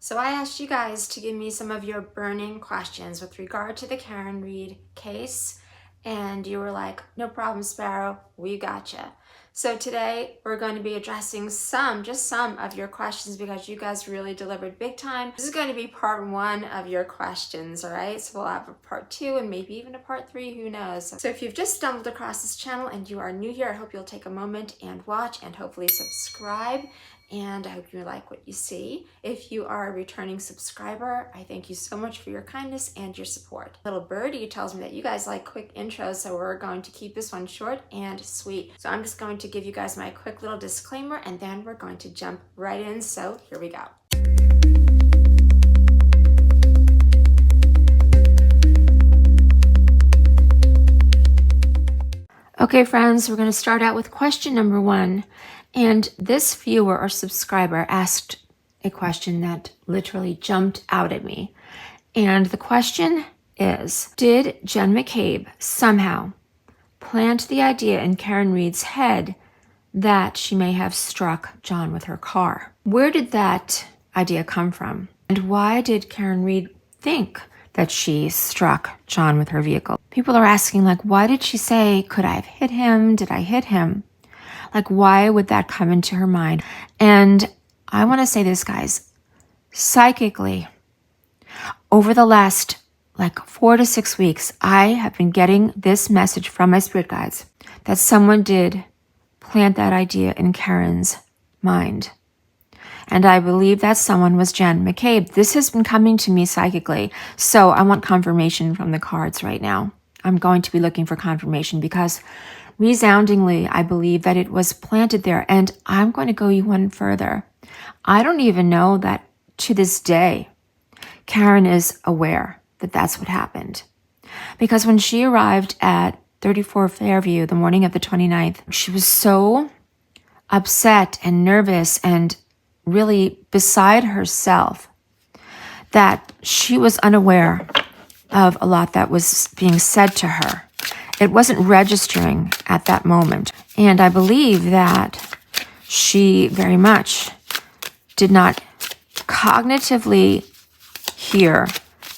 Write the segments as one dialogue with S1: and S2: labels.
S1: So I asked you guys to give me some of your burning questions with regard to the Karen Read case, and you were like, no problem, Sparrow, we gotcha. So today we're going to be addressing just some of your questions because you guys really delivered big time. This is going to be part 1 of your questions, all right? So we'll have a part 2 and maybe even a part 3, who knows? So if you've just stumbled across this channel and you are new here, I hope you'll take a moment and watch and hopefully subscribe. And I hope you like what you see. If you are a returning subscriber, I thank you so much for your kindness and your support. Little birdie tells me that you guys like quick intros, so we're going to keep this one short and sweet. So I'm just going to give you guys my quick little disclaimer and then we're going to jump right in. So here we go. Okay, friends, we're going to start out with question number 1. And this viewer or subscriber asked a question that literally jumped out at me. And the question is, did Jen McCabe somehow plant the idea in Karen Read's head that she may have struck John with her car? Where did that idea come from? And why did Karen Read think that she struck John with her vehicle? People are asking, like, why did she say, could I have hit him? Did I hit him? Like, why would that come into her mind? And I want to say this, guys. Psychically, over the last 4 to 6 weeks, I have been getting this message from my spirit guides that someone did plant that idea in Karen's mind. And I believe that someone was Jen McCabe. This has been coming to me psychically. So I want confirmation from the cards right now. I'm going to be looking for confirmation because resoundingly, I believe that it was planted there. And I'm going to go one further. I don't even know that to this day, Karen is aware that that's what happened. Because when she arrived at 34 Fairview the morning of the 29th, she was so upset and nervous and really beside herself that she was unaware of a lot that was being said to her. It wasn't registering at that moment. And I believe that she very much did not cognitively hear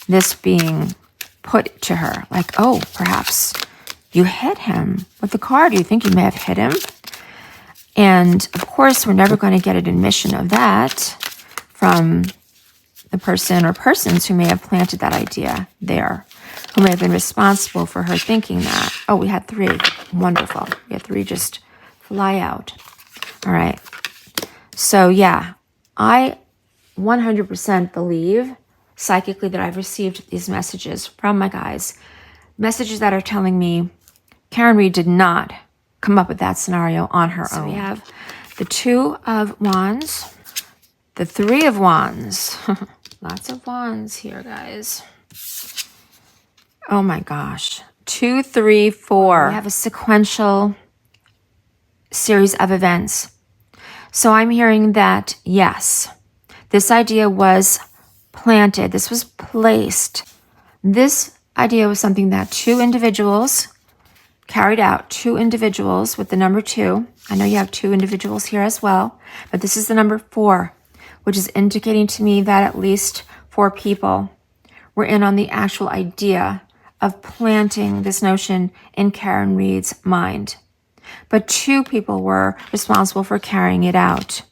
S1: this being put to her. Like, oh, perhaps you hit him with the car. Do you think you may have hit him? And of course, we're never going to get an admission of that from the person or persons who may have planted that idea there, who may have been responsible for her thinking that. Oh, we had 3. Wonderful. We had 3 just fly out. All right. So yeah, I 100% believe psychically that I've received these messages from my guys, messages that are telling me Karen Read did not come up with that scenario on her own. So we have the 2 of Wands, the 3 of Wands. Lots of wands here, guys. Oh my gosh. 2, 3, 4. We have a sequential series of events. So I'm hearing that, yes, this idea was planted. This was placed. This idea was something that 2 individuals carried out. 2 individuals with the number 2. I know you have 2 individuals here as well, but this is the number 4, which is indicating to me that at least 4 people were in on the actual idea of planting this notion in Karen Read's mind. But 2 people were responsible for carrying it out.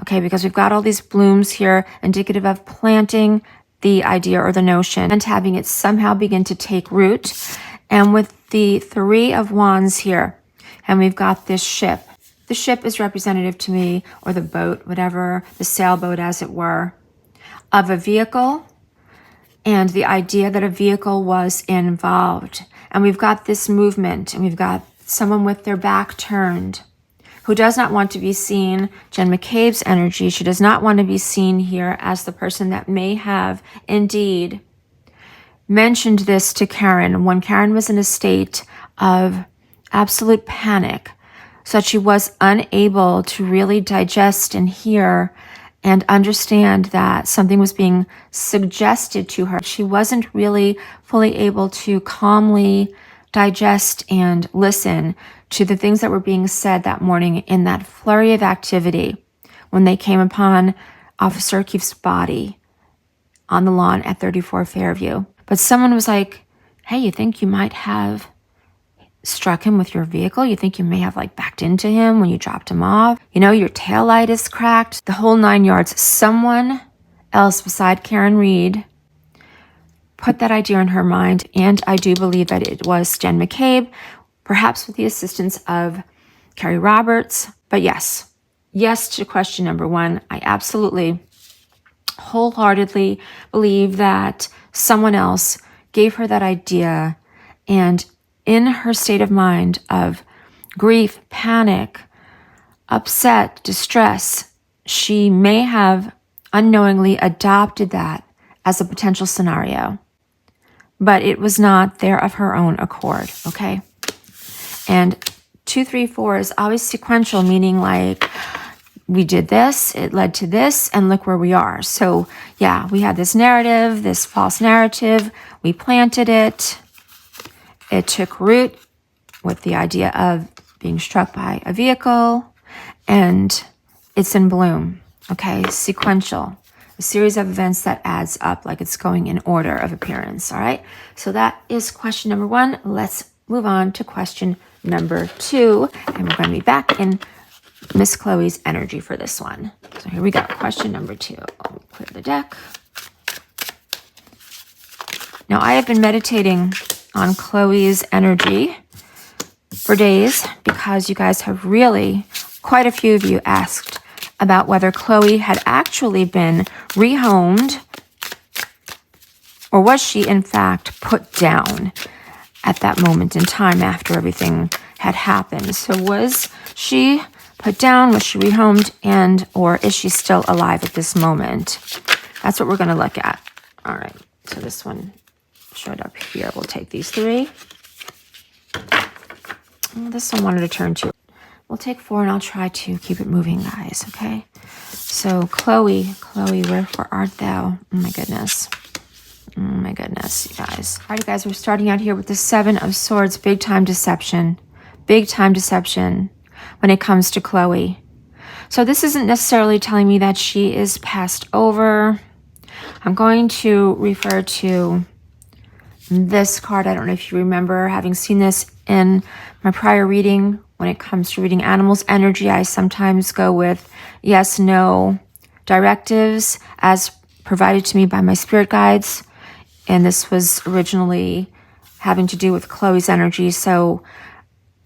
S1: Okay, because we've got all these blooms here indicative of planting the idea or the notion and having it somehow begin to take root. And with the 3 of Wands here, and we've got this ship. The ship is representative to me, or the boat, whatever, the sailboat as it were, of a vehicle and the idea that a vehicle was involved. And we've got this movement, and we've got someone with their back turned who does not want to be seen. Jen McCabe's energy, she does not want to be seen here as the person that may have indeed mentioned this to Karen when Karen was in a state of absolute panic, so that she was unable to really digest and hear and understand that something was being suggested to her. She wasn't really fully able to calmly digest and listen to the things that were being said that morning in that flurry of activity when they came upon Officer O'Keefe's body on the lawn at 34 Fairview. But someone was like, hey, you think you might have struck him with your vehicle? You think you may have like backed into him when you dropped him off? You know, your taillight is cracked, the whole 9 yards. Someone else beside Karen Read put that idea in her mind, and I do believe that it was Jen McCabe, perhaps with the assistance of Carrie Roberts. But yes to question number 1. I absolutely, wholeheartedly believe that someone else gave her that idea, and in her state of mind of grief, panic, upset, distress, she may have unknowingly adopted that as a potential scenario. But it was not there of her own accord, okay? And 2, 3, 4 is always sequential, meaning like we did this, it led to this, and look where we are. So yeah, we had this narrative, this false narrative, we planted it, it took root with the idea of being struck by a vehicle, and it's in bloom, okay? Sequential. A series of events that adds up like it's going in order of appearance, all right? So that is question number 1. Let's move on to question number 2, and we're going to be back in Miss Chloe's energy for this one. So here we go, question number 2. I'll clear the deck. Now, I have been meditating on Chloe's energy for days because you guys have really, quite a few of you asked about whether Chloe had actually been rehomed, or was she in fact put down at that moment in time after everything had happened. So was she put down, was she rehomed, and or is she still alive at this moment? That's what we're going to look at. All right, so this one showed up here. We'll take these 3. This one wanted to turn to. We'll take 4 and I'll try to keep it moving, guys, okay? So Chloe, wherefore art thou? Oh my goodness, you guys. All right, you guys, we're starting out here with the 7 of Swords, big time deception when it comes to Chloe. So this isn't necessarily telling me that she is passed over. I'm going to refer to this card. I don't know if you remember having seen this in my prior reading. When it comes to reading animals' energy, I sometimes go with yes, no directives as provided to me by my spirit guides. And this was originally having to do with Chloe's energy. So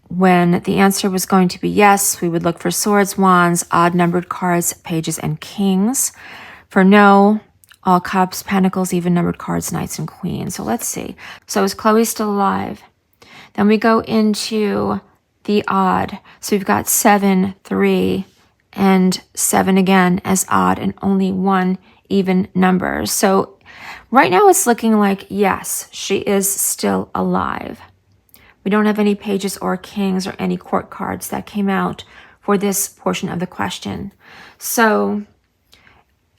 S1: when the answer was going to be yes, we would look for swords, wands, odd numbered cards, pages, and kings. For no, all cups, pentacles, even numbered cards, knights, and queens. So let's see. So is Chloe still alive? Then we go into the odd. So we've got 7, 3, and 7 again as odd, and only 1 even number. So right now it's looking like, yes, she is still alive. We don't have any pages or kings or any court cards that came out for this portion of the question. So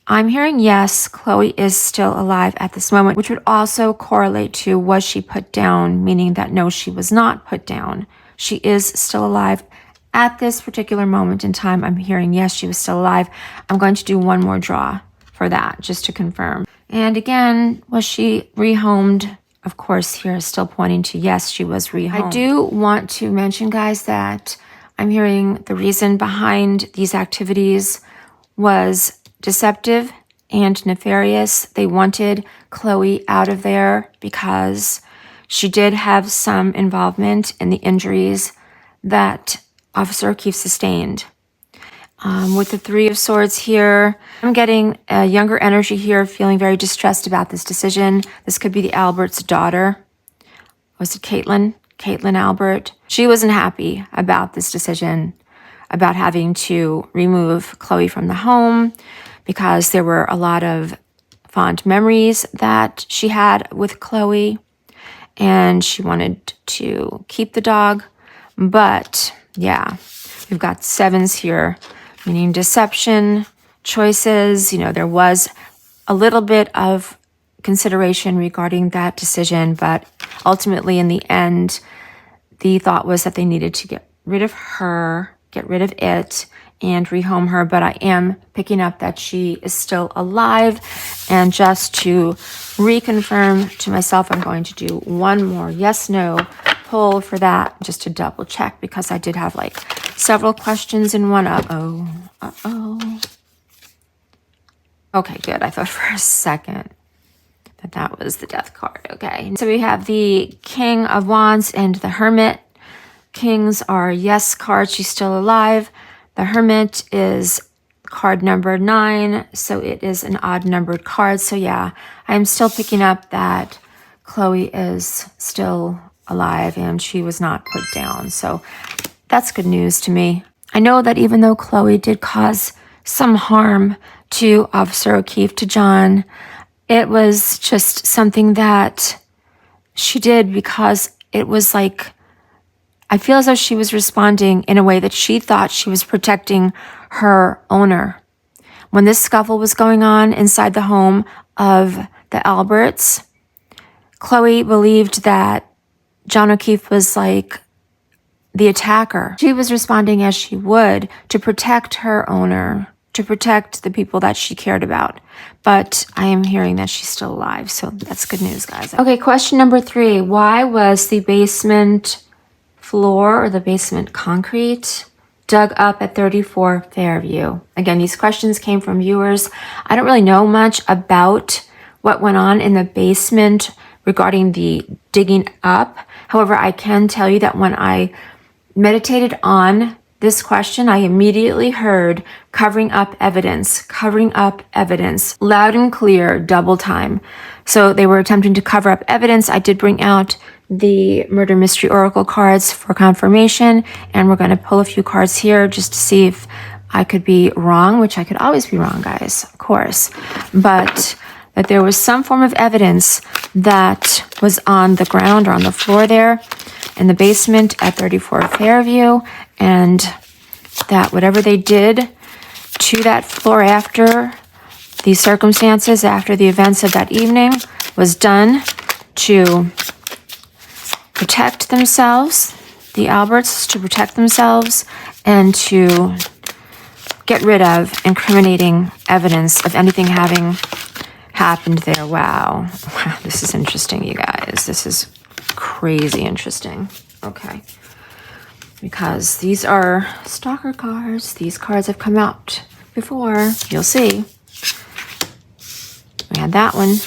S1: I'm hearing yes, Chloe is still alive at this moment, which would also correlate to was she put down, meaning that no, she was not put down. She is still alive at this particular moment in time. I'm hearing yes, she was still alive. I'm going to do one more draw for that just to confirm. And again, was she rehomed? Of course, here is still pointing to yes, she was rehomed. I do want to mention, guys, that I'm hearing the reason behind these activities was deceptive and nefarious. They wanted Chloe out of there because she did have some involvement in the injuries that Officer O'Keefe sustained. With the 3 of Swords here, I'm getting a younger energy here, feeling very distressed about this decision. This could be the Albert's daughter. Was it Caitlin? Caitlin Albert. She wasn't happy about this decision, about having to remove Chloe from the home, because there were a lot of fond memories that she had with Chloe, and she wanted to keep the dog. But yeah, we've got 7s here, meaning deception, choices. You know, there was a little bit of consideration regarding that decision, but ultimately in the end, the thought was that they needed to get rid of her, get rid of it, and rehome her. But I am picking up that she is still alive, And just to reconfirm to myself, I'm going to do one more yes, no pull for that, just to double check, because I did have like several questions in one. Uh-oh. Okay, good. I thought for a second that was the death card. Okay, so we have the King of Wands and the Hermit. Kings are yes cards. She's still alive. The Hermit is card number 9, so it is an odd numbered card. So yeah, I'm still picking up that Chloe is still alive and she was not put down. So that's good news to me. I know that even though Chloe did cause some harm to Officer O'Keefe, to John, it was just something that she did because it was like, I feel as though she was responding in a way that she thought she was protecting her owner. When this scuffle was going on inside the home of the Alberts, Chloe believed that John O'Keefe was like the attacker. She was responding as she would to protect her owner, to protect the people that she cared about. But I am hearing that she's still alive, so that's good news, guys. Okay, question number 3. Why was the basement floor or the basement concrete dug up at 34 Fairview? Again, these questions came from viewers. I don't really know much about what went on in the basement regarding the digging up. However, I can tell you that when I meditated on this question, I immediately heard covering up evidence, loud and clear, double time. So they were attempting to cover up evidence. I did bring out the Murder Mystery Oracle cards for confirmation, and we're going to pull a few cards here just to see if I could be wrong, which I could always be wrong, guys, of course. But that there was some form of evidence that was on the ground or on the floor there in the basement at 34 Fairview, and that whatever they did to that floor after these circumstances, after the events of that evening, was done to protect themselves, the Alberts, to protect themselves and to get rid of incriminating evidence of anything having happened there. Wow, this is interesting, you guys. This is crazy interesting. Okay. Because these are stalker cards. These cards have come out before. You'll see. We had that one.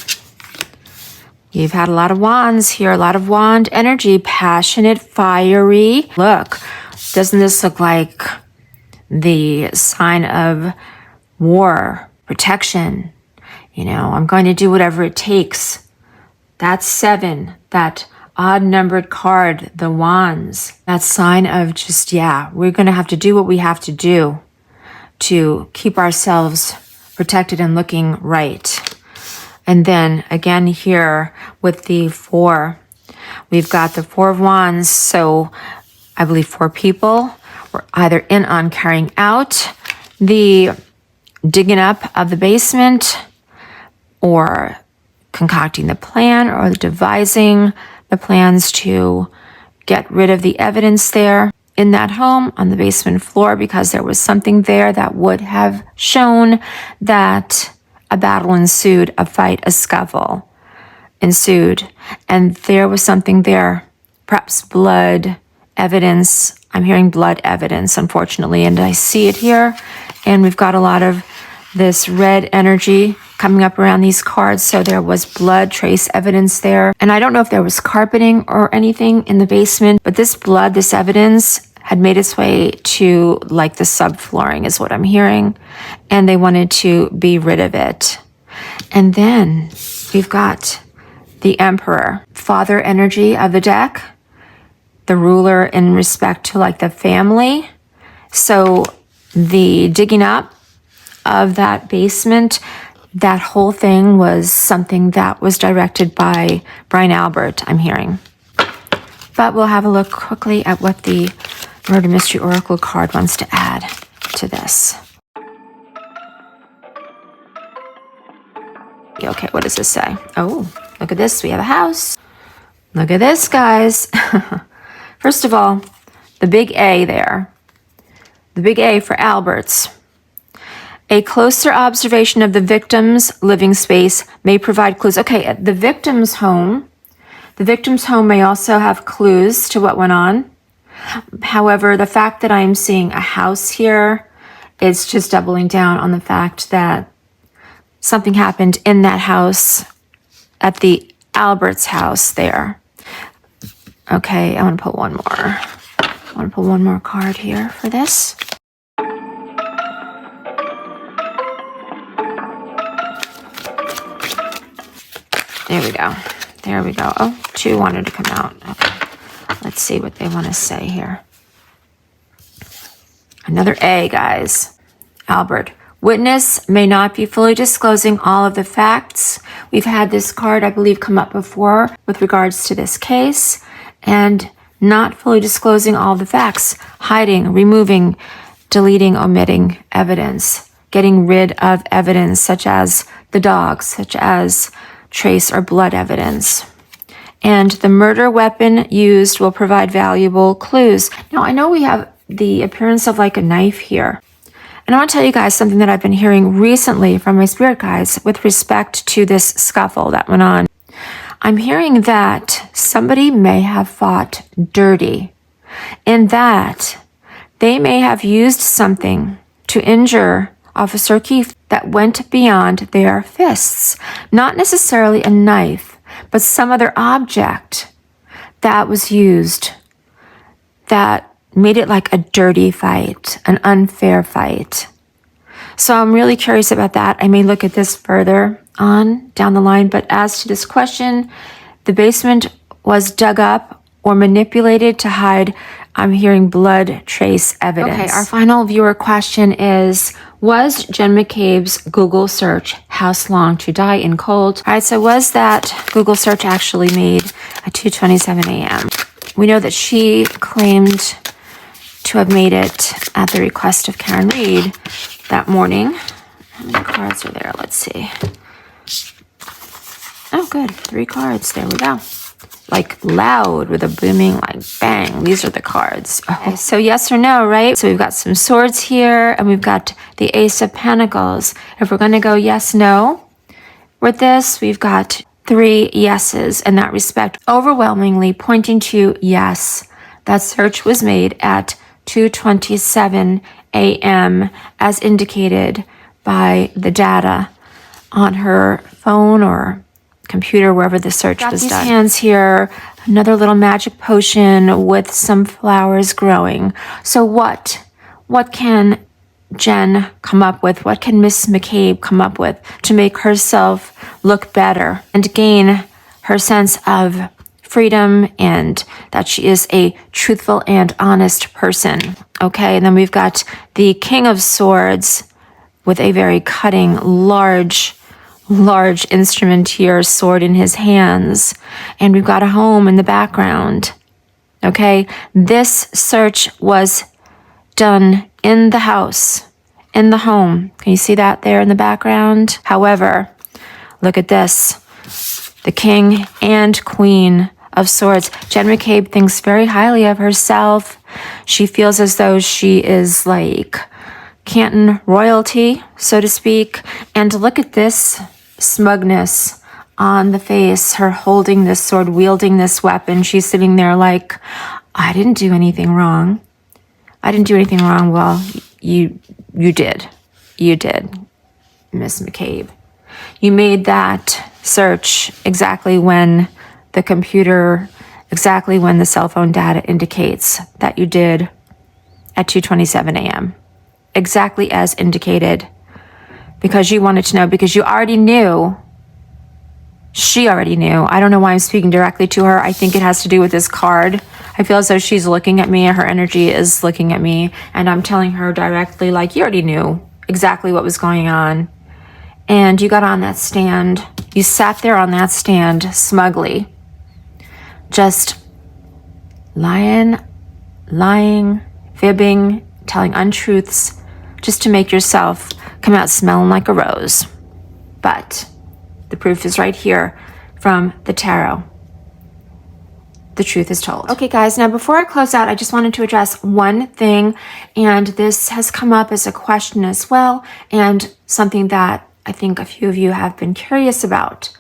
S1: You've had a lot of wands here, a lot of wand energy, passionate, fiery. Look, doesn't this look like the sign of war, protection? You know, I'm going to do whatever it takes. That's 7, that odd numbered card, the wands. That sign of just, yeah, we're going to have to do what we have to do to keep ourselves protected and looking right. And then again here with the 4, we've got the 4 of wands. So I believe 4 people were either in on carrying out the digging up of the basement, or concocting the plan, or devising the plans to get rid of the evidence there in that home on the basement floor, because there was something there that would have shown that a battle ensued, a fight, a scuffle ensued. And there was something there, perhaps blood evidence. I'm hearing blood evidence, unfortunately, and I see it here. And we've got a lot of this red energy coming up around these cards. So there was blood trace evidence there. And I don't know if there was carpeting or anything in the basement, but this blood, this evidence had made its way to like the subflooring is what I'm hearing. And they wanted to be rid of it. And then we've got the Emperor, father energy of the deck, the ruler in respect to like the family. So the digging up of that basement, that whole thing was something that was directed by Brian Albert, I'm hearing. But we'll have a look quickly at what the Murder Mystery Oracle card wants to add to this. Okay, what does this say? Oh, look at this. We have a house. Look at this, guys. First of all, the big A there. The big A for Alberts. A closer observation of the victim's living space may provide clues. Okay, the victim's home may also have clues to what went on. However, the fact that I'm seeing a house here is just doubling down on the fact that something happened in that house at the Albert's house there. Okay, I want to pull one more. I want to pull one more card here for this. There we go. There we go. Oh, 2 wanted to come out. Okay. Let's see what they want to say here. Another A, guys. Albert. Witness may not be fully disclosing all of the facts. We've had this card, I believe, come up before with regards to this case. And not fully disclosing all the facts. Hiding, removing, deleting, omitting evidence. Getting rid of evidence such as the dogs, such as trace or blood evidence. And the murder weapon used will provide valuable clues. Now, I know we have the appearance of like a knife here. And I want to tell you guys something that I've been hearing recently from my spirit guides with respect to this scuffle that went on. I'm hearing that somebody may have fought dirty, in that they may have used something to injure Officer Keefe that went beyond their fists. Not necessarily a knife, but some other object that was used that made it like a dirty fight, an unfair fight. So I'm really curious about that. I may look at this further on down the line, but as to this question, the basement was dug up or manipulated to hide, I'm hearing blood trace evidence. Okay, our final viewer question is, was Jen McCabe's Google search "House Long to Die in Cold"? All right, so was that Google search actually made at 2:27 a.m.? We know that she claimed to have made it at the request of Karen Reed that morning. How many cards are there? Let's see. Oh, good. 3 cards. There we go. Like loud with a booming, like bang. These are the cards. Okay, so yes or no, right? So we've got some swords here and we've got the Ace of Pentacles. If we're going to go yes, no with this, we've got 3 yeses in that respect. Overwhelmingly pointing to yes, that search was made at 2:27 a.m. as indicated by the data on her phone or computer, wherever the search was done. Hands here, another little magic potion with some flowers growing. So what can Jen come up with? What can Miss McCabe come up with to make herself look better and gain her sense of freedom and that she is a truthful and honest person? Okay, and then we've got the King of Swords with a very cutting, large instrument here, sword in his hands. And we've got a home in the background. Okay, this search was done in the house, in the home. Can you see that there in the background? However, look at this. The King and Queen of Swords. Jen McCabe thinks very highly of herself. She feels as though she is like Canton royalty, so to speak. And look at this smugness on the face, her holding this sword, wielding this weapon. She's sitting there like, I didn't do anything wrong. I didn't do anything wrong. Well, you did. You did, Miss McCabe. You made that search exactly when the computer, exactly when the cell phone data indicates that you did at 2:27 a.m. Exactly as indicated. Because you wanted to know, because you already knew. She already knew. I don't know why I'm speaking directly to her. I think it has to do with this card. I feel as though she's looking at me, her energy is looking at me, and I'm telling her directly, like, you already knew exactly what was going on. And you got on that stand. You sat there on that stand smugly. Just lying, fibbing, telling untruths, just to make yourself come out smelling like a rose. But the proof is right here from the tarot. the truth is told. Okay, guys, now before I close out, I just wanted to address one thing, and this has come up as a question as well, and something that I think a few of you have been curious about.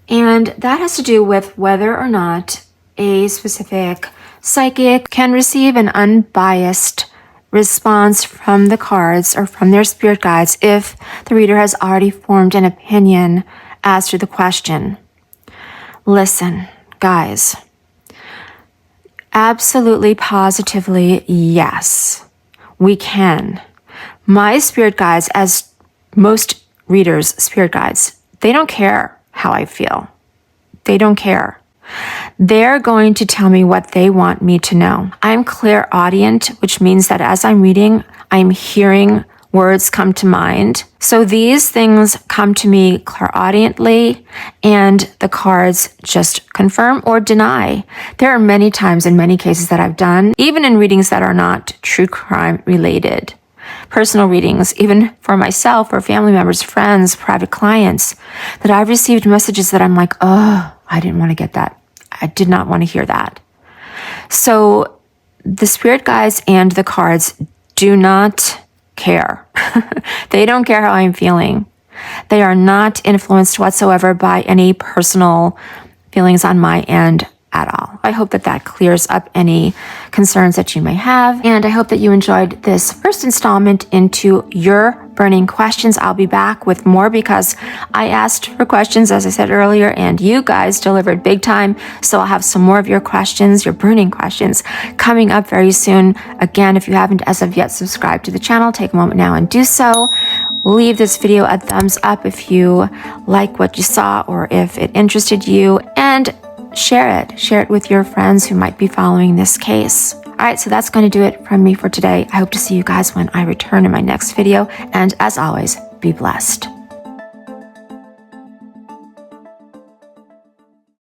S1: And that has to do with whether or not a specific psychic can receive an unbiased response from the cards or from their spirit guides if the reader has already formed an opinion as to the question. Listen, guys, absolutely, positively, yes, we can. My spirit guides, as most readers' spirit guides, they don't care how I feel. They don't care. They're going to tell me what they want me to know. I'm clairaudient, which means that as I'm reading, I'm hearing words come to mind. So these things come to me clairaudiently, and the cards just confirm or deny. There are many times in many cases that I've done, even in readings that are not true crime related, personal readings, even for myself or family members, friends, private clients, that I've received messages that I'm like, oh, I didn't want to get that. I did not want to hear that. So the spirit guides and the cards do not care. They don't care how I'm feeling. They are not influenced whatsoever by any personal feelings on my end at all. I hope that that clears up any concerns that you may have. And I hope that you enjoyed this first installment into your burning questions. I'll be back with more because I asked for questions, as I said earlier, and you guys delivered big time. So I'll have some more of your questions, your burning questions, coming up very soon. Again, if you haven't as of yet subscribed to the channel, take a moment now and do so. Leave this video a thumbs up if you like what you saw or if it interested you, and share it with your friends who might be following this case. All right, so that's going to do it from me for today. I hope to see you guys when I return in my next video. And as always, be blessed.